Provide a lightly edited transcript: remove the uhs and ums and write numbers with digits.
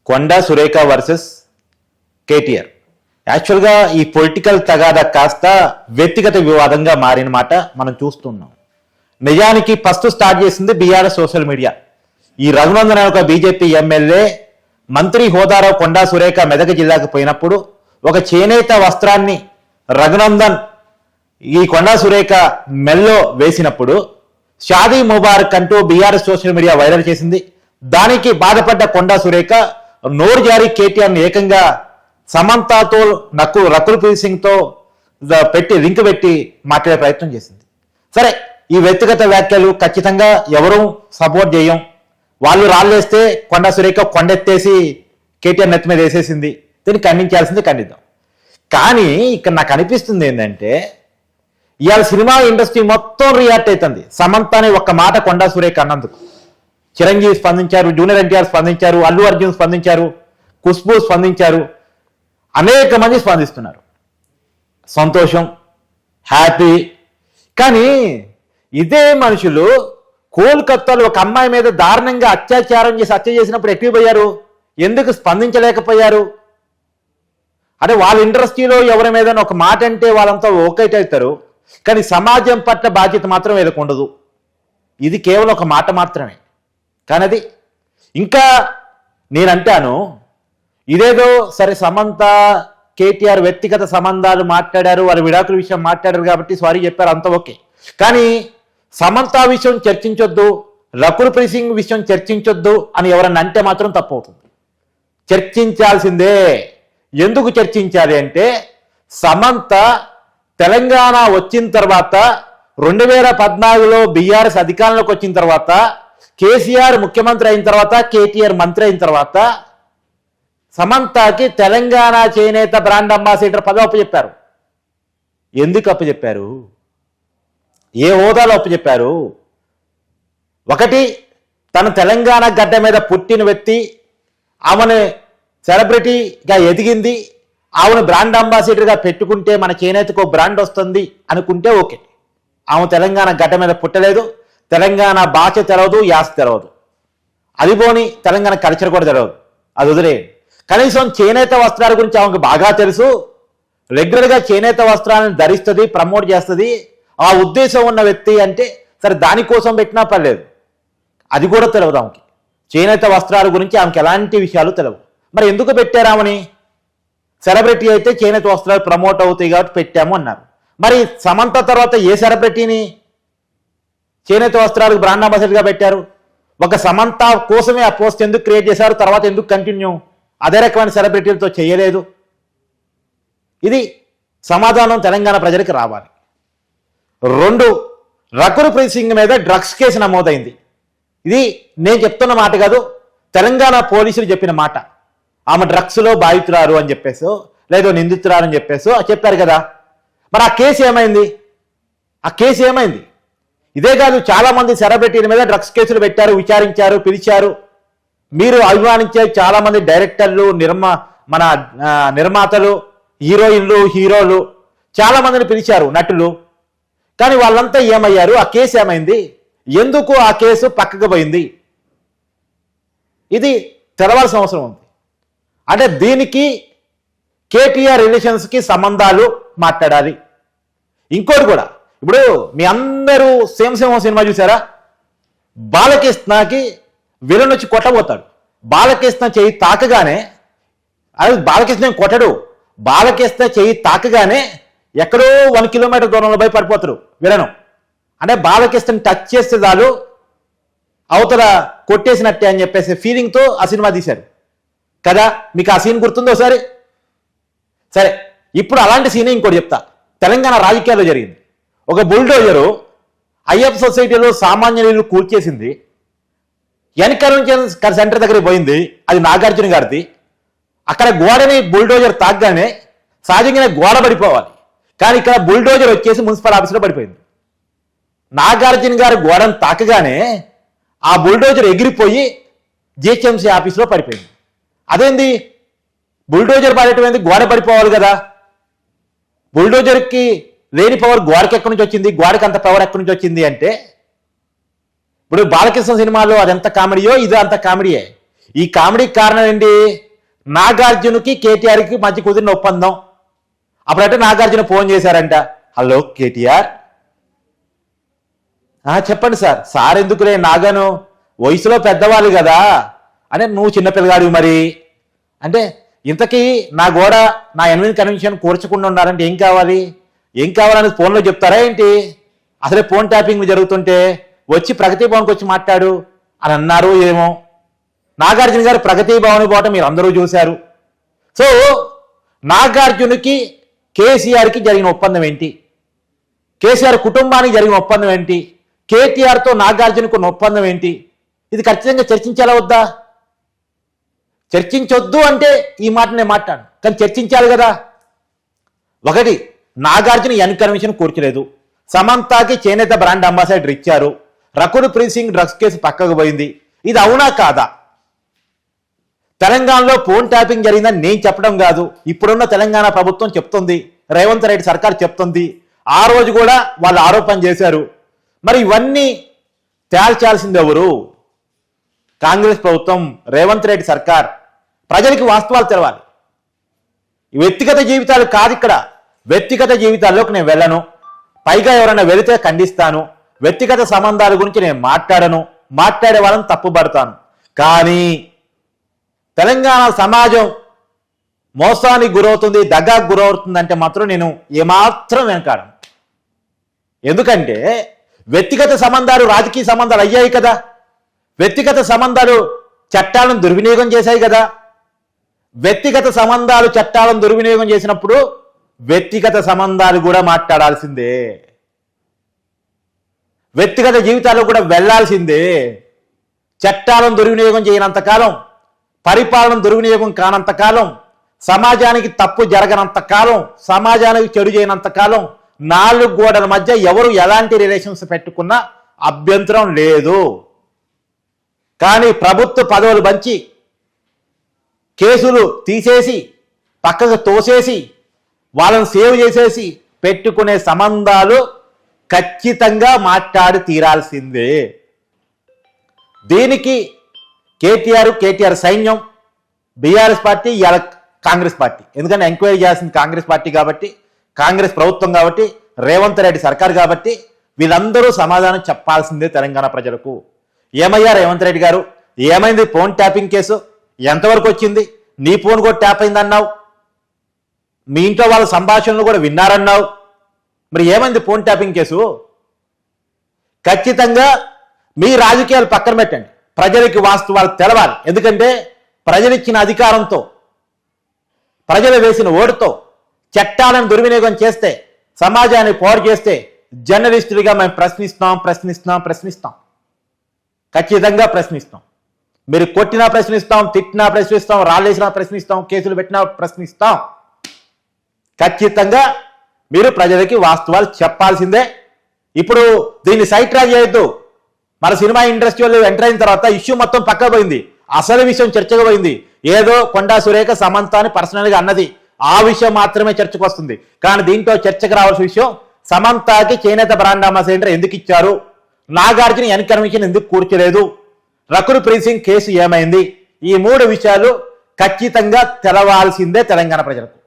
Konda Surekha versus KTR. యాక్చువల్గా ఈ political తగాదా కాస్త వ్యక్తిగత వివాదంగా మారిన మాట మనం చూస్తున్నాం. నిజానికి ఫస్ట్ స్టార్ట్ చేసింది బీఆర్ఎస్ సోషల్ మీడియా. ఈ రఘునందన్ అనే ఒక బీజేపీ ఎమ్మెల్యే మంత్రి హోదాలో కొండా సురేఖ మెదక్ జిల్లాకు పోయినప్పుడు ఒక చేనేత వస్త్రాన్ని రఘునందన్ ఈ కొండా సురేఖ మెల్లో వేసినప్పుడు షాదీ ముబారక్ అంటూ బీఆర్ఎస్ సోషల్ మీడియా వైరల్ చేసింది. దానికి బాధపడ్డ కొండా సురేఖ నోరు జారీ కేటీఆర్ని ఏకంగా సమంతతో రకుల్ ప్రీత్ సింగ్తో లింక్ పెట్టి మాట్లాడే ప్రయత్నం చేసింది. సరే, ఈ వ్యక్తిగత వ్యాఖ్యలు ఖచ్చితంగా ఎవరూ సపోర్ట్ చేయం. వాళ్ళు రాళ్ళేస్తే కొండా సురేఖ కొండెత్తేసి కేటీఆర్ నెత్తి మీద వేసేసింది. దీన్ని ఖండించాల్సింది ఖండిద్దాం. కానీ ఇక్కడ నాకు అనిపిస్తుంది ఏంటంటే ఇవాళ సినిమా ఇండస్ట్రీ మొత్తం రియాక్ట్ అవుతుంది సమంత అని ఒక్క మాట కొండా సురేఖ అన్నందుకు. చిరంజీవి స్పందించారు, జూనియర్ ఎన్టీఆర్ స్పందించారు, అల్లు అర్జున్ స్పందించారు, ఖుష్బూ స్పందించారు, అనేక మంది స్పందిస్తున్నారు. సంతోషం, హ్యాపీ. కానీ ఇదే మనుషులు కోల్కత్తాలో ఒక అమ్మాయి మీద దారుణంగా అత్యాచారం చేసి హత్య చేసినప్పుడు ఎక్కి పోయారు, ఎందుకు స్పందించలేకపోయారు? అంటే వాళ్ళ ఇండస్ట్రీలో ఎవరి మీద ఒక మాట అంటే వాళ్ళంతా ఓకైట్ అవుతారు, కానీ సమాజం పట్ల బాధ్యత మాత్రం వీళ్ళకు ఉండదు. ఇది కేవలం ఒక మాట మాత్రమే. కానీ అది ఇంకా నేనంటాను, ఇదేదో సరే సమంత కేటీఆర్ వ్యక్తిగత సంబంధాలు మాట్లాడారు, వారి విడాకుల విషయం మాట్లాడారు కాబట్టి సారీ చెప్పారు, అంత ఓకే. కానీ సమంత విషయం చర్చించొద్దు, రకుల్ ప్రీత్ సింగ్ విషయం చర్చించొద్దు అని ఎవరన్నా అంటే మాత్రం తప్పు అవుతుంది. చర్చించాల్సిందే. ఎందుకు చర్చించాలి అంటే సమంత తెలంగాణ వచ్చిన తర్వాత 2014లో బీఆర్ఎస్ అధికారంలోకి వచ్చిన తర్వాత, కేసీఆర్ ముఖ్యమంత్రి అయిన తర్వాత, కేటీఆర్ మంత్రి అయిన తర్వాత సమంతకి తెలంగాణ చేనేత బ్రాండ్ అంబాసిడర్ పదవి అప్పచెప్పారు. ఎందుకు అప్పచెప్పారు? ఏ హోదాలో అప్పచెప్పారు? ఒకటి, తన తెలంగాణ గడ్డ మీద పుట్టిన వ్యక్తి, ఆమెను సెలబ్రిటీగా ఎదిగింది, ఆమెను బ్రాండ్ అంబాసిడర్గా పెట్టుకుంటే మన చేనేతకు బ్రాండ్ వస్తుంది అనుకుంటే ఓకే. ఆమె తెలంగాణ గడ్డ మీద పుట్టలేదు, తెలంగాణ భాష తెలవదు, యాస తెలవదు, అది పోని తెలంగాణ కల్చర్ కూడా తెలవదు, అది వదిలేయండి. కనీసం చేనేత వస్త్రాల గురించి ఆమెకు బాగా తెలుసు, రెగ్యులర్గా చేనేత వస్త్రాలను ధరిస్తుంది, ప్రమోట్ చేస్తుంది, ఆ ఉద్దేశం ఉన్న వ్యక్తి అంటే సరే దానికోసం పెట్టినా పర్లేదు, అది కూడా తెలియదు ఆమెకి. చేనేత వస్త్రాల గురించి ఆమెకి ఎలాంటి విషయాలు తెలియవు. మరి ఎందుకు పెట్టారు ఆమెని? సెలబ్రిటీ అయితే చేనేత వస్త్రాలు ప్రమోట్ అవుతాయి కాబట్టి పెట్టాము అన్నారు. మరి సమంత తర్వాత ఏ సెలబ్రిటీని చేనేత వస్త్రాలకు బ్రాండ్ అంబాసిడర్గా పెట్టారు? ఒక సమంత కోసమే ఆ పోస్ట్ ఎందుకు క్రియేట్ చేశారు? తర్వాత ఎందుకు కంటిన్యూ అదే రకమైన సెలబ్రిటీలతో చేయలేదు? ఇది సమాధానం తెలంగాణ ప్రజలకు రావాలి. 2, రకుల్ ప్రీత్ సింగ్ మీద డ్రగ్స్ కేసు నమోదైంది. ఇది నేను చెప్తున్న మాట కాదు, తెలంగాణ పోలీసులు చెప్పిన మాట. ఆమె డ్రగ్స్లో బాధితురారు అని చెప్పేసో లేదో నిందితురారు అని చెప్పేసో చెప్పారు కదా. మరి ఆ కేసు ఏమైంది? ఆ కేసు ఏమైంది? ఇదే కాదు, చాలా మంది సెలబ్రిటీల మీద డ్రగ్స్ కేసులు పెట్టారు, విచారించారు, పిలిచారు. మీరు అభిమానించే చాలా మంది డైరెక్టర్లు, మన నిర్మాతలు, హీరోయిన్లు, హీరోలు చాలా మందిని పిలిచారు, నటులు. కానీ వాళ్ళంతా ఏమయ్యారు? ఆ కేసు ఏమైంది? ఎందుకు ఆ కేసు పక్కకు పోయింది? ఇది తెలవాల్సిన అవసరం ఉంది. అంటే దీనికి కేటీఆర్ రిలేషన్స్కి సంబంధాలు మాట్లాడాలి. ఇంకోటి కూడా, ఇప్పుడు మీ అందరూ సేమ్ సినిమా చూసారా? బాలకృష్ణకి విలన్ వచ్చి కొట్టబోతాడు, బాలకృష్ణ చెయ్యి తాకగానే, అది బాలకృష్ణ కొట్టడు, బాలకృష్ణ చెయ్యి తాకగానే ఎక్కడో 1 కిలోమీటర్ దూరంలో పోయి పడిపోతారు విలను. అంటే బాలకృష్ణని టచ్ చేస్తే చాలు అవతల కొట్టేసినట్టే అని చెప్పేసి ఫీలింగ్తో ఆ సినిమా తీశారు కదా. మీకు ఆ సీన్ గుర్తుందో ఒకసారి? సరే, ఇప్పుడు అలాంటి సీనే ఇంకోటి చెప్తా. తెలంగాణ రాజకీయాల్లో జరిగింది. ఒక బుల్డోజరు అయ్యప్ప సొసైటీలో సామాన్యులు కూల్చేసింది, వెనక నుంచి సెంటర్ దగ్గరికి పోయింది, అది నాగార్జున గారిది. అక్కడ గోడని బుల్డోజర్ తాగ్గానే సహజంగానే గోడ పడిపోవాలి, కానీ ఇక్కడ బుల్డోజర్ వచ్చేసి మున్సిపల్ ఆఫీసులో పడిపోయింది. నాగార్జున గారు గోడను తాకగానే ఆ బుల్డోజర్ ఎగిరిపోయి జిహెచ్ఎంసీ ఆఫీసులో పడిపోయింది. అదేంది? బుల్డోజర్ పడేటువంటి గోడ పడిపోవాలి కదా. బుల్డోజర్కి లేని పవర్ గోడకి ఎక్కడి నుంచి వచ్చింది? గోడకి అంత పవర్ ఎక్కడి నుంచి వచ్చింది అంటే, ఇప్పుడు బాలకృష్ణ సినిమాలో అదంత కామెడీయో ఇది అంత కామెడీయే. ఈ కామెడీకి కారణం ఏంటి? నాగార్జునకి కేటీఆర్కి మధ్య కుదిరిన ఒప్పందం. అప్పుడంటే నాగార్జున ఫోన్ చేశారంట, హలో కేటీఆర్, చెప్పండి సార్ ఎందుకులే, నాగాను వయసులో పెద్దవాళ్ళు కదా అంటే, నువ్వు చిన్నపిల్లగాడివి మరి అంటే, ఇంతకీ నా గోడ నా ఎన్విన్ కన్వెన్షన్ కూర్చకుండా ఉన్నారంటే ఏం కావాలని ఫోన్లో చెప్తారా ఏంటి? అసలే ఫోన్ ట్యాపింగ్ జరుగుతుంటే వచ్చి ప్రగతి భవన్కి వచ్చి మాట్లాడు అని అన్నారు ఏమో. నాగార్జున గారు ప్రగతి భవన్ పోవటం మీరు అందరూ చూశారు. సో నాగార్జునకి కేసీఆర్కి జరిగిన ఒప్పందం ఏంటి? కేసీఆర్ కుటుంబానికి జరిగిన ఒప్పందం ఏంటి? కేటీఆర్తో నాగార్జునకు ఒప్పందం ఏంటి? ఇది ఖచ్చితంగా చర్చించాలా వద్దా? చర్చించొద్దు అంటే ఈ మాట నేను మాట్లాడు, కానీ చర్చించాలి కదా. ఒకటి, నాగార్జున ఎన్ కన్వెన్షన్ కూర్చోలేదు, సమంతాకి చేనేత బ్రాండ్ అంబాసిడర్ ఇచ్చారు, రకుల్ ప్రీత్ సింగ్ డ్రగ్స్ కేసు పక్కకు పోయింది. ఇది అవునా కాదా? తెలంగాణలో ఫోన్ ట్యాపింగ్ జరిగిందని నేను చెప్పడం కాదు, ఇప్పుడున్న తెలంగాణ ప్రభుత్వం చెప్తుంది, రేవంత్ రెడ్డి సర్కార్ చెప్తుంది. ఆ రోజు కూడా వాళ్ళు ఆరోపణ చేశారు. మరి ఇవన్నీ తేల్చాల్సింది ఎవరు? కాంగ్రెస్ ప్రభుత్వం, రేవంత్ రెడ్డి సర్కార్. ప్రజలకి వాస్తవాలు తెలవాలి. వ్యక్తిగత జీవితాలు కాదు ఇక్కడ. వ్యక్తిగత జీవితాల్లోకి నేను వెళ్ళను, పైగా ఎవరైనా వెళితే ఖండిస్తాను. వ్యక్తిగత సంబంధాల గురించి నేను మాట్లాడను, మాట్లాడే వాళ్ళని తప్పుపడతాను. కానీ తెలంగాణ సమాజం మోసానికి గురవుతుంది, దగాకు గురవుతుందంటే మాత్రం నేను ఏమాత్రం వెనకాడను. ఎందుకంటే వ్యక్తిగత సంబంధాలు రాజకీయ సంబంధాలు అయ్యాయి కదా. వ్యక్తిగత సంబంధాలు చట్టాలను దుర్వినియోగం చేశాయి కదా. వ్యక్తిగత సంబంధాలు చట్టాలను దుర్వినియోగం చేసినప్పుడు వ్యక్తిగత సంబంధాలు కూడా మాట్లాడాల్సిందే, వ్యక్తిగత జీవితాల్లో కూడా వెళ్లాల్సిందే. చట్టాలను దుర్వినియోగం చేయనంతకాలం, పరిపాలన దుర్వినియోగం కానంతకాలం, సమాజానికి తప్పు జరగనంతకాలం, సమాజానికి చెడు చేయనంతకాలం, నాలుగు గోడల మధ్య ఎవరు ఎలాంటి రిలేషన్స్ పెట్టుకున్నా అభ్యంతరం లేదు. కానీ ప్రభుత్వ పదవులు పంచి కేసులు తీసేసి పక్కకు తోసేసి వాళ్ళని సేవ్ చేసేసి పెట్టుకునే సంబంధాలు ఖచ్చితంగా మాట్లాడి తీరాల్సిందే. దీనికి కేటీఆర్ సైన్యం, బీఆర్ఎస్ పార్టీ, ఇవాళ కాంగ్రెస్ పార్టీ, ఎందుకంటే ఎంక్వైరీ చేయాల్సింది కాంగ్రెస్ పార్టీ కాబట్టి, కాంగ్రెస్ ప్రభుత్వం కాబట్టి, రేవంత్ రెడ్డి సర్కార్ కాబట్టి వీళ్ళందరూ సమాధానం చెప్పాల్సిందే తెలంగాణ ప్రజలకు. ఏమయ్యా రేవంత్ రెడ్డి గారు, ఏమైంది ఫోన్ ట్యాపింగ్ కేసు? ఎంతవరకు వచ్చింది? నీ ఫోన్ కూడా ట్యాప్ అయిందన్నావు, మీ ఇంట్లో వాళ్ళ సంభాషణలు కూడా విన్నారన్నావు, మరి ఏమైంది ఫోన్ ట్యాపింగ్ కేసు? ఖచ్చితంగా మీ రాజకీయాలు పక్కన పెట్టండి, ప్రజలకి వాస్తవాలు తెలవాలి. ఎందుకంటే ప్రజలిచ్చిన అధికారంతో, ప్రజలు వేసిన ఓటుతో చట్టాలను దుర్వినియోగం చేస్తే, సమాజాన్ని పాడు చేస్తే జర్నలిస్టులుగా మేము ప్రశ్నిస్తాం, ఖచ్చితంగా ప్రశ్నిస్తాం. మీరు కొట్టినా ప్రశ్నిస్తాం, తిట్టినా ప్రశ్నిస్తాం, రాళ్ళేసినా ప్రశ్నిస్తాం, కేసులు పెట్టినా ప్రశ్నిస్తాం. ఖచ్చితంగా మీరు ప్రజలకి వాస్తవాలు చెప్పాల్సిందే. ఇప్పుడు దీన్ని సైట్ ట్రాక్ చేయొద్దు. మన సినిమా ఇండస్ట్రీలో ఎంటర్ అయిన తర్వాత ఇష్యూ మొత్తం పక్క పోయింది, అసలు విషయం చర్చకు పోయింది. ఏదో కొండా సురేఖ సమంత అని పర్సనల్గా అన్నది, ఆ విషయం మాత్రమే చర్చకు వస్తుంది. కానీ దీంట్లో చర్చకు రావాల్సిన విషయం, సమంతకి చేనేత బ్రాండ్ అంబాసిడర్ ఎందుకు ఇచ్చారు, నాగార్జున ఎన్ కన్వెన్షన్ ఎందుకు కూర్చోలేదు, రకుల్ ప్రీత్ సింగ్ కేసు ఏమైంది, ఈ మూడు విషయాలు ఖచ్చితంగా తెలవాల్సిందే తెలంగాణ ప్రజలకు.